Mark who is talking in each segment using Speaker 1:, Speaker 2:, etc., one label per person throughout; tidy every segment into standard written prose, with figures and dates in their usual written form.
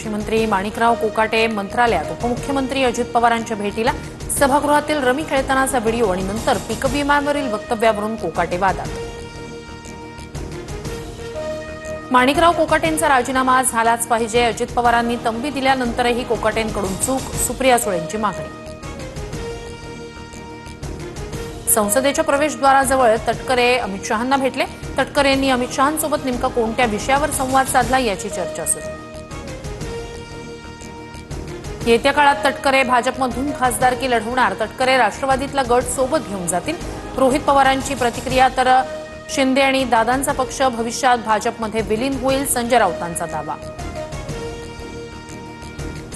Speaker 1: कृषी मंत्री माणिकराव कोकाटे मंत्रालयात उपमुख्यमंत्री अजित पवारांच्या भेटीला, सभागृहातील रमी खेळतानाचा व्हिडिओ आणि नंतर पीक विम्यावरील वक्तव्यावरून कोकाटे वादात। माणिकराव कोकाटेंचा राजीनामा झालाच पाहिजे, अजित पवारांनी तंबी दिल्यानंतरही कोकाटेंकडून चूक, सुप्रिया सुळेंची मागणी। संसदेच्या प्रवेशद्वाराजवळ तटकरे अमित शहांना भेटले, तटकरेंनी अमित शहांसोबत नेमका कोणत्या विषयावर संवाद साधला याची चर्चा सुरू। येत्या काळात तटकरे भाजपमधून खासदारकी लढवणार, तटकरे राष्ट्रवादीतला गट सोबत घेऊन जातील, रोहित पवारांची प्रतिक्रिया। तर शिंदे आणि दादांचा पक्ष भविष्यात भाजपमध्ये विलीन होईल, संजय राऊतांचा दावा।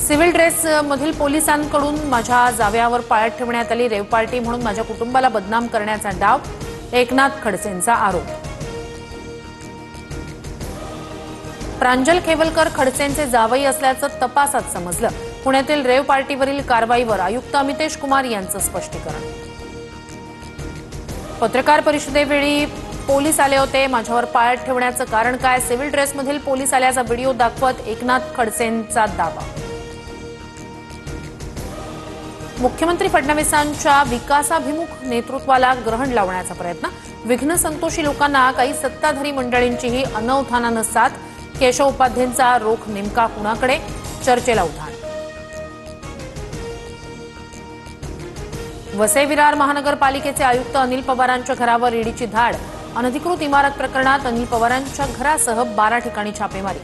Speaker 1: सिव्हिल ड्रेस मधील पोलिसांकडून माझ्या जाव्यावर पाळत ठेवण्यात आली, रेव पार्टी म्हणून माझ्या कुटुंबाला बदनाम करण्याचा डाव, एकनाथ खडसेंचा आरोप। प्रांजल खेवलकर खडसेंचे जावई असल्याचं तपासात समजलं, पुण्यातील रेव पार्टीवरील कारवाईवर आयुक्त अमितेश कुमार यांचं स्पष्टीकरण। पत्रकार परिषदेवेळी पोलीस आले होते, माझ्यावर पाळत ठेवण्याचं कारण काय, सिव्हिल ड्रेसमधील पोलीस आल्याचा व्हिडिओ दाखवत एकनाथ खडसेंचा दावा। मुख्यमंत्री फडणवीसांच्या विकासाभिमुख नेतृत्वाला ग्रहण लावण्याचा प्रयत्न, विघ्न संतोषी लोकांना काही सत्ताधारी मंडळींचीही अनवधानानं साथ, केशव उपाध्येंचा रोख नेमका कुणाकडे, चर्चेला उधाण। वसई विरार महानगरपालिकेचे आयुक्त अनिल पवारांच्या घरावर ईडीची धाड, अनधिकृत इमारत प्रकरणात अनिल पवारांच्या घरासह 12 ठिकाणी छापेमारी।